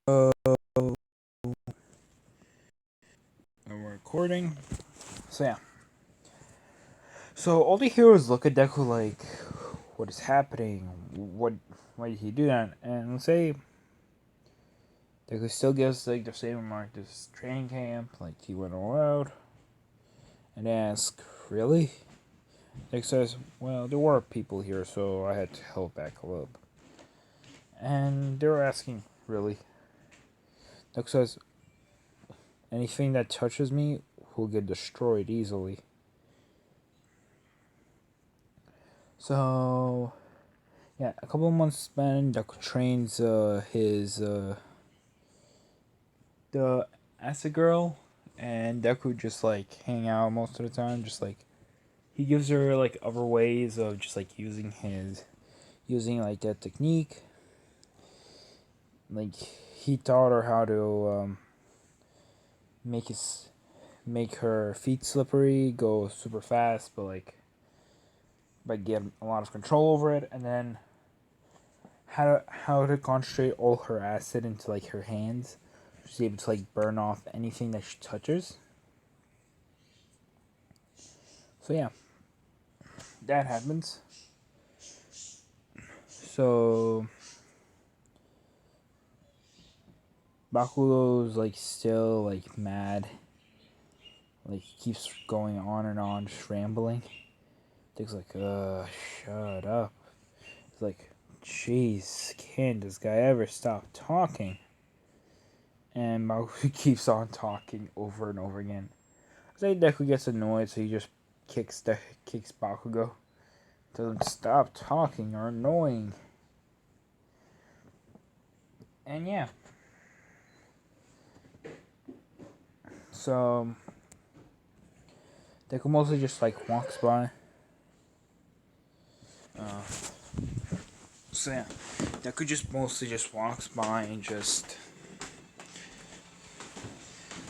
we're recording. So yeah. So all the heroes look at Deku like, what is happening? Why did he do that? And let's say Deku still gives like the same remark. This training camp, like he went all out, and ask, really? Deku says, well, there were people here, so I had to help back a little. And they were asking, really? Deku says, anything that touches me will get destroyed easily. So yeah, a couple of months spent. Deku trains the acid girl, and Deku just like hang out most of the time. Just like he gives her like other ways of just like using like that technique. Like he taught her how to make his make her feet slippery, go super fast, but like get a lot of control over it, and then how to concentrate all her acid into like her hands. She's able to like burn off anything that she touches. So yeah, that happens. So Bakugo's like still like mad. Like he keeps going on and on, just rambling. Dick's like, shut up. It's like, jeez, can't this guy ever stop talking? And Bakugo keeps on talking over and over again. So Deku gets annoyed, so he just kicks Bakugo. Tells him stop talking, you're annoying. And yeah. So Deku mostly just like walks by. Uh, so yeah, Deku just mostly just walks by and just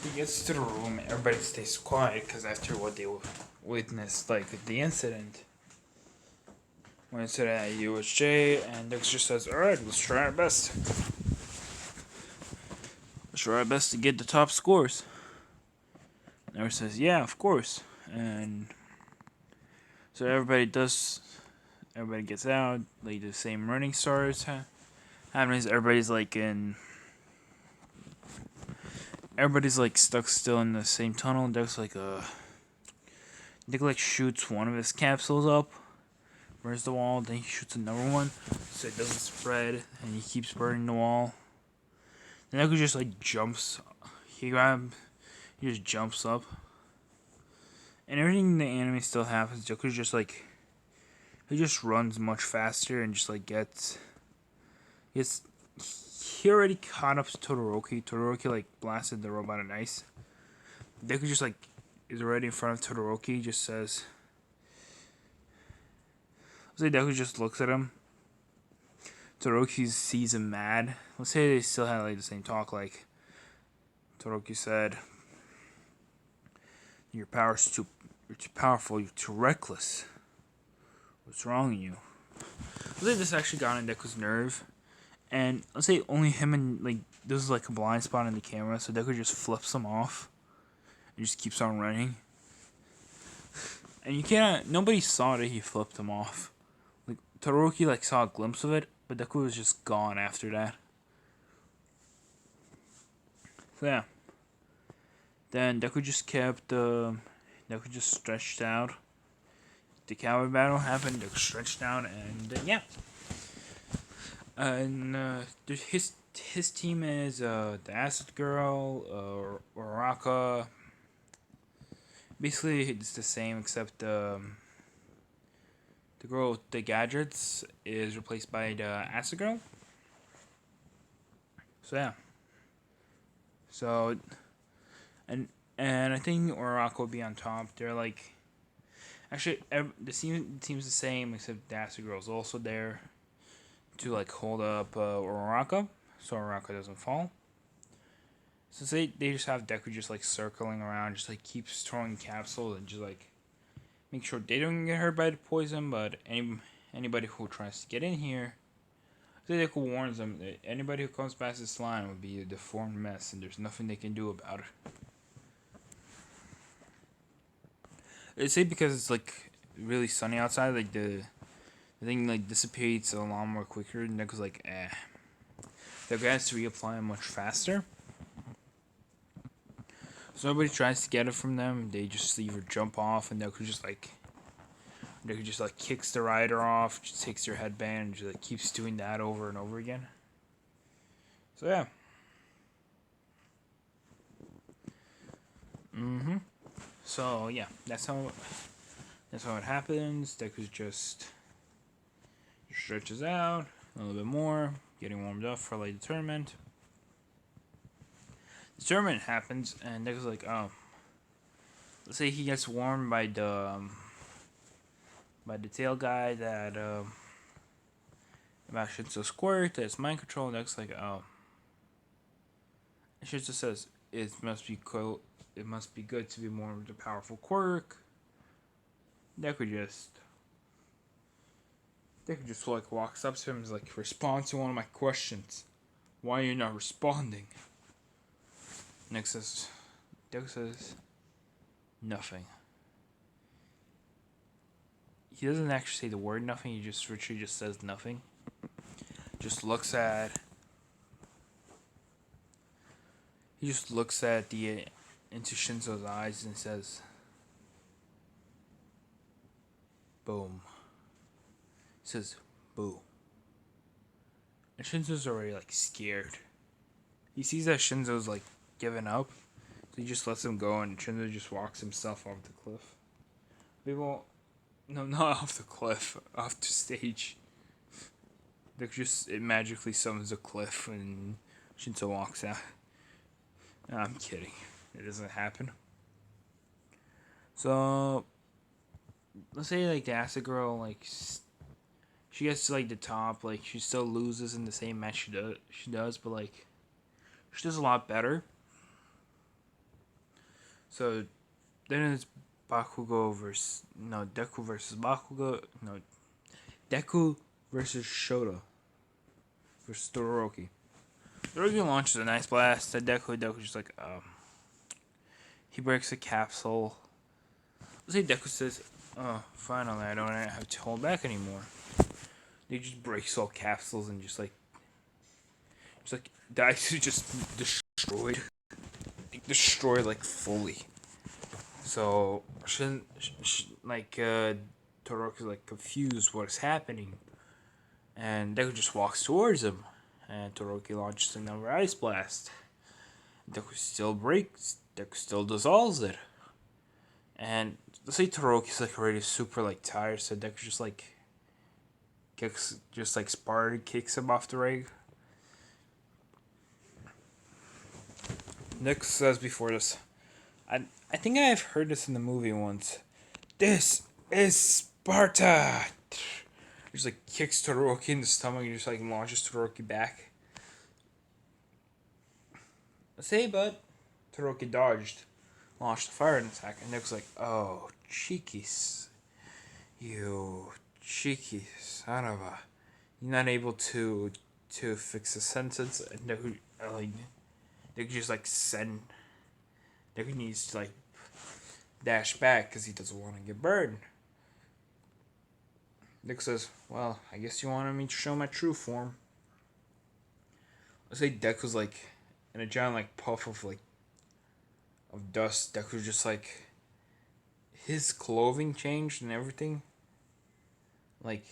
he gets to the room. Everybody stays quiet because after what they witnessed, like the incident, when it's at USJ, and Deku just says, "All right, let's try our best. Let's try our best to get the top scores." And everyone says, "Yeah, of course." And so everybody gets out. Like the same running starts happening. Everybody's like stuck still in the same tunnel. Deck's like Dick like shoots one of his capsules up, burns the wall. Then he shoots another one, so it doesn't spread, and he keeps burning the wall. Then Deku just like jumps. He grabs. He just jumps up, and everything in the anime still happens. Deku's just like he just runs much faster and just like gets. He already caught up to Todoroki. Todoroki like blasted the robot at ice. Deku just like is already in front of Todoroki. Just says, let's say Deku just looks at him. Todoroki sees him mad. Let's say they still had like the same talk. Like Todoroki said, "Your you're too powerful. You're too reckless. What's wrong with you?" Let's say this actually got on Deku's nerve, and let's say only him and like this is like a blind spot in the camera, so Deku just flips him off and just keeps on running. And you can't. Nobody saw that he flipped him off. Like Todoroki like saw a glimpse of it, but Deku was just gone after that. So yeah. Then Deku just stretched out. The cowboy battle happened. Deku stretched out, and yeah. And his team is the Acid Girl, Uraraka. Basically, it's the same except the girl with the gadgets is replaced by the Acid Girl. So yeah. So and I think Uraraka will be on top. They're like actually the team's the same except the Acid Girl's also there to like hold up Uraraka so Uraraka doesn't fall. So they just have Deku just like circling around, just like keeps throwing capsules and just like make sure they don't get hurt by the poison. But anybody who tries to get in here So Deku warns them that anybody who comes past this line will be a deformed mess, and there's nothing they can do about it. They say because it's like really sunny outside, like the thing like dissipates a lot more quicker, and Deku's like, the guy has to reapply it much faster. So nobody tries to get it from them. They just either jump off, and Deku just like kicks the rider off, just takes their headband, and just like keeps doing that over and over again. So yeah. So yeah, that's how it happens. Deku just stretches out a little bit more, getting warmed up for like the tournament. The tournament happens, and Deku's like, oh, let's say he gets warmed by the tail guy that about Shinzo Squirt, that's mind control. And Deku's like, oh, and Shinzo says it must be cool. It must be good to be more of the powerful quirk. Deku just like walks up to him and is like, respond to one of my questions. Why are you not responding? Deku says, nothing. He doesn't actually say the word nothing, he just literally just says nothing. Just looks at the into Shinzo's eyes and says, boom. He says, boo. And Shinzo's already like scared. He sees that Shinzo's like given up, so he just lets him go, and Shinzo just walks himself off the cliff. People, no, not off the cliff, off the stage. It magically summons a cliff and Shinzo walks out. No, I'm kidding. It doesn't happen. So, let's say like the acid girl, like she gets to like the top, like she still loses in the same match she does, but like she does a lot better. So then it's Deku versus Bakugo. No, Deku versus Shota versus Todoroki. Todoroki launches a nice blast at Deku. Deku just like he breaks a capsule. Let's say Deku says, "Oh, finally, I don't have to hold back anymore." He just breaks all capsules and just like the ice is just destroyed, like fully. So Todoroki's like confused what is happening, and Deku just walks towards him, and Todoroki launches another ice blast. Deku still breaks. Deku still dissolves it, and let's say Todoroki's like already super like tired, so Deku just like Spartan kicks him off the ring. Nick says before this, I think I've heard this in the movie once. This is Sparta. Just like kicks Todoroki in the stomach and just like launches Todoroki back. Say, but Todoroki dodged, launched the fire attack, and Nick's like, "Oh, you cheeky son of a, you're not able to fix a sentence." And Nick just like send. Nick needs to like dash back because he doesn't want to get burned. Nick says, well, I guess you wanted me to show my true form. Let's say Deck was like in a giant like puff of dust. Deck was just like his clothing changed and everything. Like,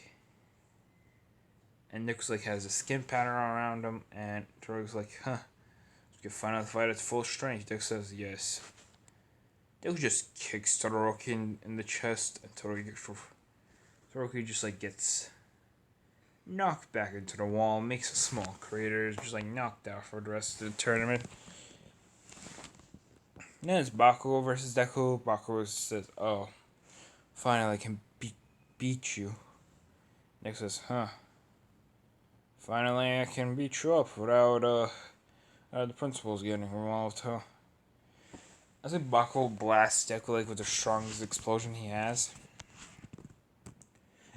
and Nick was like has a skin pattern around him, and Todoroki's like, huh, we can finally fight at full strength. Deck says yes. Deku just kicks Todoroki in the chest, and Todoroki just like gets knocked back into the wall, makes a small crater, just like knocked out for the rest of the tournament. And then it's Bakugo versus Deku. Bakugo says, "Oh, finally I can beat you." Deku says, "Huh? Finally I can beat you up without the principals getting involved, huh?" I think Bakugo blasts Deku like with the strongest explosion he has.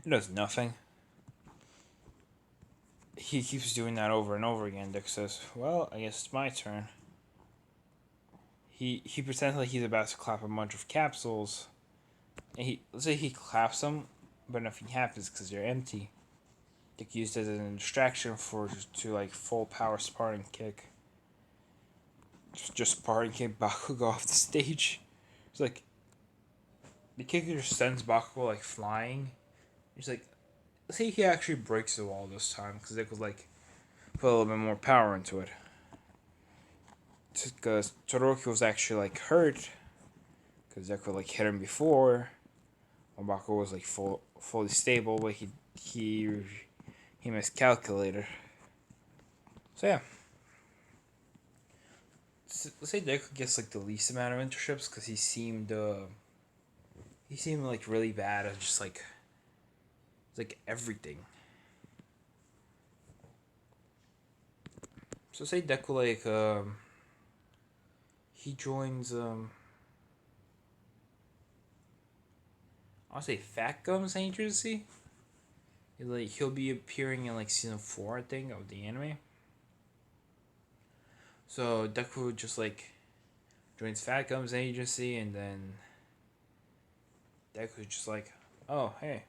It does nothing. he keeps doing that over and over again. Deku says, "Well, I guess it's my turn." He pretends like he's about to clap a bunch of capsules, and let's say he claps them, but nothing happens because they're empty. Deku used it as a distraction to like full power Spartan kick. Just Spartan kick Bakugo off the stage. It's like the kicker just sends Bakugo like flying. He's like, let's say he actually breaks the wall this time because it could like put a little bit more power into it. Because Todoroki was actually like hurt because Deku like hit him before. While Bakugo was like fully stable, but he miscalculated. So yeah. Let's say Deku gets like the least amount of internships because he seemed like really bad at just like everything. So say Deku like he joins I'll say Fat Gum's agency. He'll be appearing in like season 4 I think of the anime. So Deku just like joins Fat Gum's agency, and then Deku's just like, oh hey,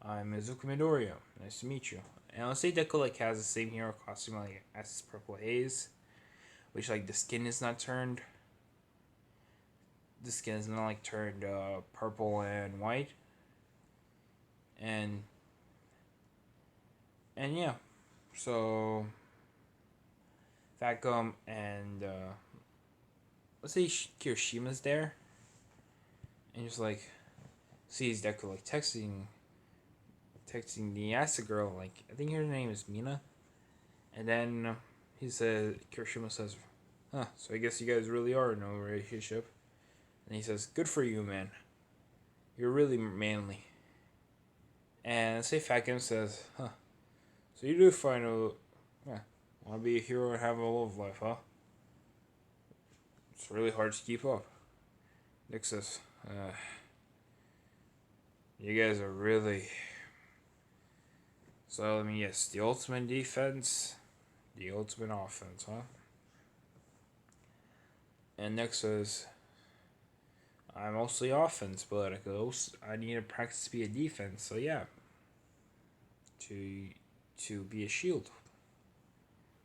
I'm Izuku Midoriya. Nice to meet you. And let's say Deku like has the same hero costume like as his purple haze, which like the skin is not turned. The skin is not like turned purple and white. And yeah, so Fat Gum and let's say Kirishima's there, and just like sees Deku like texting the acid girl, like I think her name is Mina, and then Kirishima says, "Huh, so I guess you guys really are in a relationship," and he says, "Good for you, man. You're really manly." And say Fat Gum says, "Huh, so you do find yeah, want to be a hero and have a love life, huh? It's really hard to keep up." Nick says, "You guys are really." So let me guess, the ultimate defense, the ultimate offense, huh? And Nick says, "I'm mostly offense, but I need to practice to be a defense. So yeah, to be a shield."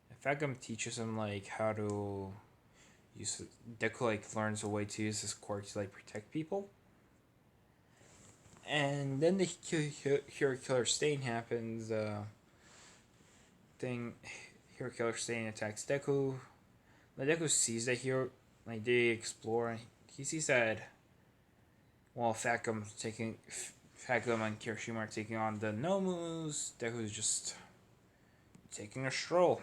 In fact, teaches him like how to use Deku like learns a way to use his quirk to like protect people. And then the Hero Killer Stain happens. Hero Killer Stain attacks Deku. When Deku sees that hero, like they explore, and he sees that while Fat Gum and Kirishima are taking on the Nomus, Deku's just taking a stroll.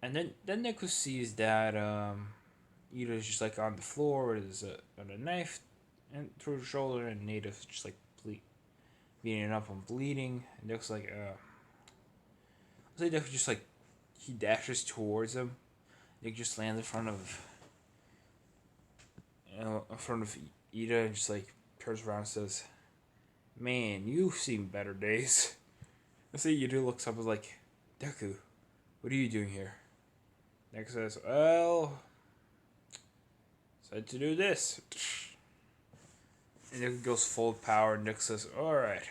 And then Deku sees that Ida's just like on the floor with a knife and through the shoulder, and Native's just like beating up and bleeding. And Deku's like, looks like Deku just like he dashes towards him. Deku just lands in front of Ida and just like turns around and says, "Man, you've seen better days." I say Ida looks up and is like, "Deku, what are you doing here?" Deku says, "Well, said to do this." And Deku goes full power, and Deku says, "Alright.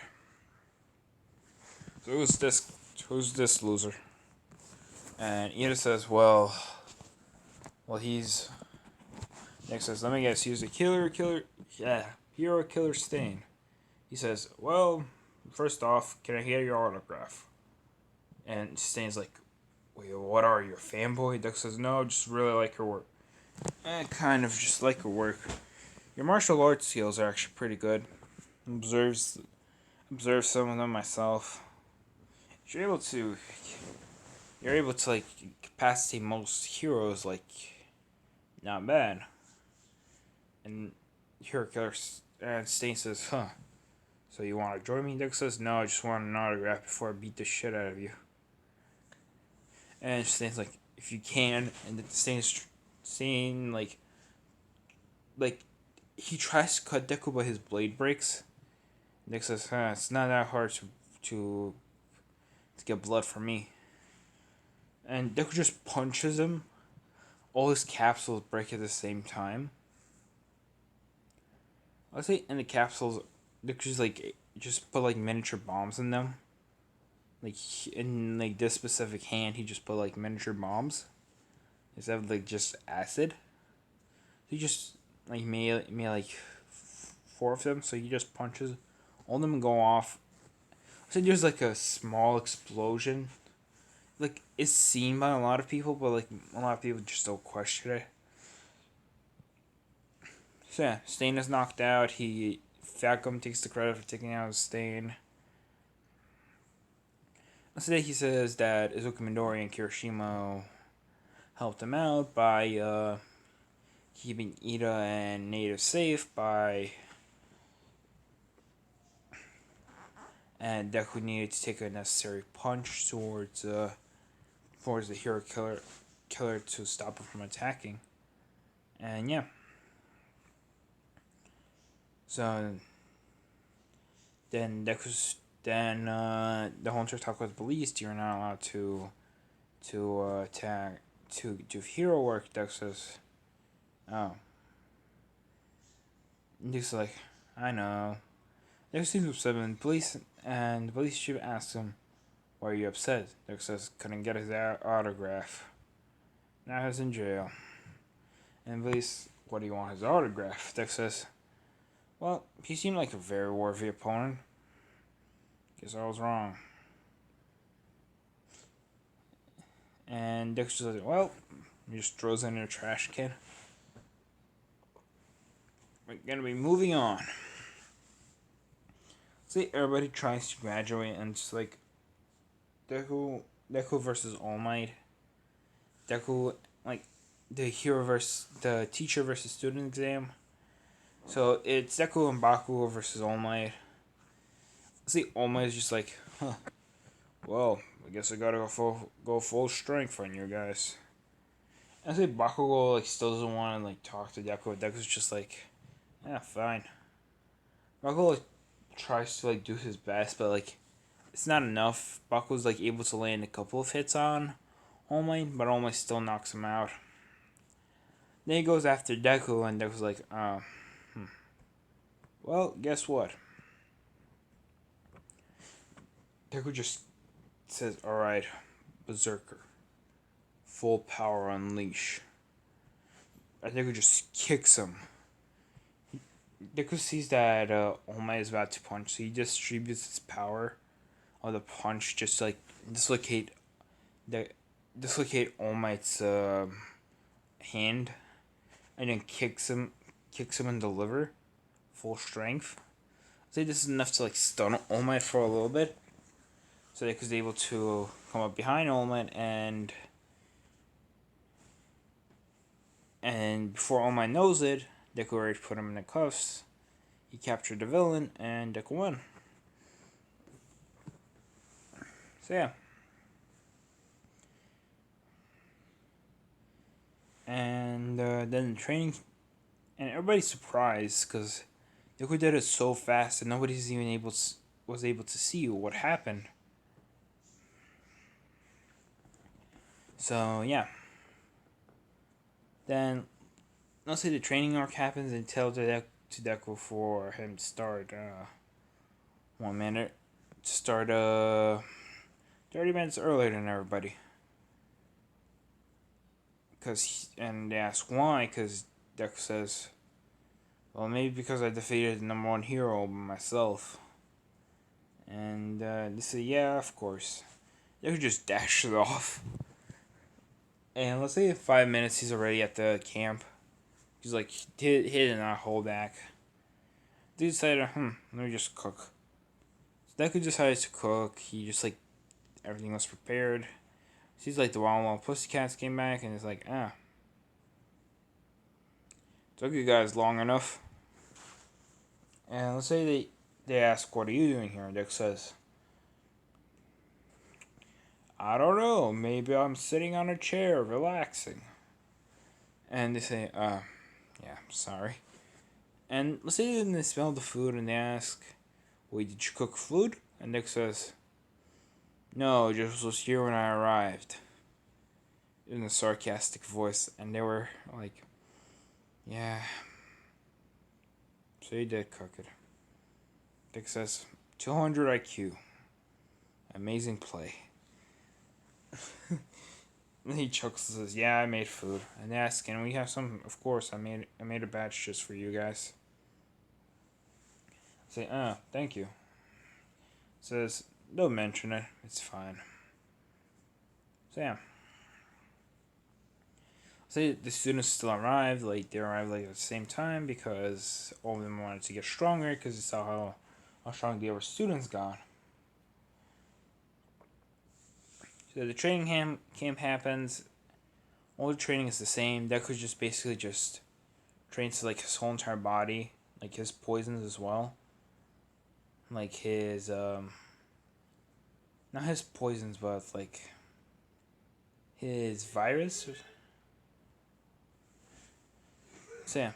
So who's this loser?" And Ida says, well, he's. Next says, "Let me guess, he's a hero killer Stain." He says, "Well, first off, can I get your autograph?" And Stain's like, "Wait, what are you, a fanboy?" Duck says, "No, just really like her work." Kind of just like her work. Your martial arts skills are actually pretty good. Observe some of them myself. You're able to like capacitate most heroes, like not bad. And Hero Killer and Stain says, "Huh. So you want to join me?" Dick says, "No, I just want an autograph before I beat the shit out of you." And Stain's like, "If you can," and the Stain like he tries to cut Deku, but his blade breaks, Deku says, it's not that hard to, to get blood from me. And Deku just punches him. All his capsules break at the same time. Let's say in the capsules, Deku just put like miniature bombs in them. Like in like this specific hand, he just put like miniature bombs instead of like just acid. He just like made like four of them. So he just punches all of them and go off. So there's like a small explosion. Like it's seen by a lot of people, but like a lot of people just don't question it. So yeah, Stain is knocked out. Falcom takes the credit for taking out Stain. Today he says that Izuku Midori and Kirishima helped him out by keeping Ida and Native safe by, and Deku needed to take a necessary punch towards the hero killer to stop her from attacking. And yeah. So then the hunters talk with the police. You're not allowed to attack to do hero work. Deku says, "Oh." Deku's like, "I know." Deku seems upset, and the police chief asks him, "Why are you upset?" Deku says, "Couldn't get his autograph. Now he's in jail." And police, "What do you want his autograph?" Deku says, "Well, he seemed like a very worthy opponent. Guess I was wrong." And Deku says, "Well," he just throws it in a trash can. We're gonna be moving on. See, everybody tries to graduate, and it's like Deku versus All Might. Deku, like the hero versus the teacher versus student exam. So it's Deku and Bakugo versus All Might. See, All Might is just like, well, I guess I gotta go full strength on you guys. I say Bakugo like still doesn't want to like talk to Deku. Deku's just like, yeah, fine. Bakugo like tries to like do his best, but like it's not enough. Bakugo's like able to land a couple of hits on All Might, but All Might still knocks him out. Then he goes after Deku, and Deku's like, well, guess what? Deku just says, alright, Berserker. Full power unleash. And Deku just kicks him. Deku sees that All Might is about to punch, so he distributes his power of the punch just to, like the All Might's hand, and then kicks him in the liver, full strength. I'd say this is enough to like stun All Might for a little bit, so Deku's able to come up behind All Might and before All Might knows it, Deku already put him in the cuffs. He captured the villain, and Deku won. So yeah. And then the training, and everybody's surprised because Deku did it so fast and nobody's even was able to see what happened. So yeah. Then let's say the training arc happens and tell Deku for him to start 1 minute to start 30 minutes earlier than everybody. And they ask why, because Deku says, well, maybe because I defeated the number one hero myself. And they say, yeah, of course. Deku just dashes it off. And let's say in 5 minutes he's already at the camp. He's like, he did not hold back. Dude decided, let me just cook. So Deku decided to cook. He just like, everything was prepared. Seems like the Wild Pussycats came back and it's like, took you guys long enough. And let's say they ask, what are you doing here? And Deku says, I don't know, maybe I'm sitting on a chair relaxing. And they say, yeah, sorry. And let's say they smell the food and they ask, "Wait, did you cook food?" And Nick says, "No, it just was here when I arrived." In a sarcastic voice, and they were like, "Yeah, so you did cook it." Dick says, 200 IQ. Amazing play. And he chuckles and says, "Yeah, I made food." And they ask, "Can we have some?" "Of course, I made a batch just for you guys." I say, thank you." Says, "Don't mention it. It's fine." So yeah. Say the students still arrived. Like they arrived like at the same time because all of them wanted to get stronger because they saw how strong the other students got. So the training camp happens. All the training is the same. Deku just basically just trains to like his whole entire body, like his poisons as well. Like his not his poisons, but like his virus. So yeah.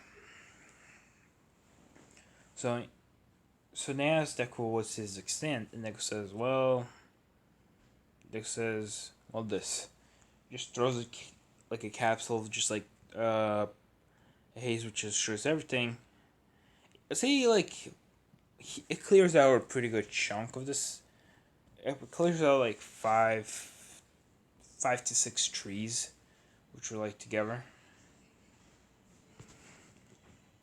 So so they asked Deku what's his extent, and Deku says, this. Just throws like a capsule, just like a haze, which just shows everything. Say like it clears out a pretty good chunk of this. It clears out like five to six trees, which are like together.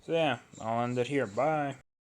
So yeah, I'll end it here. Bye.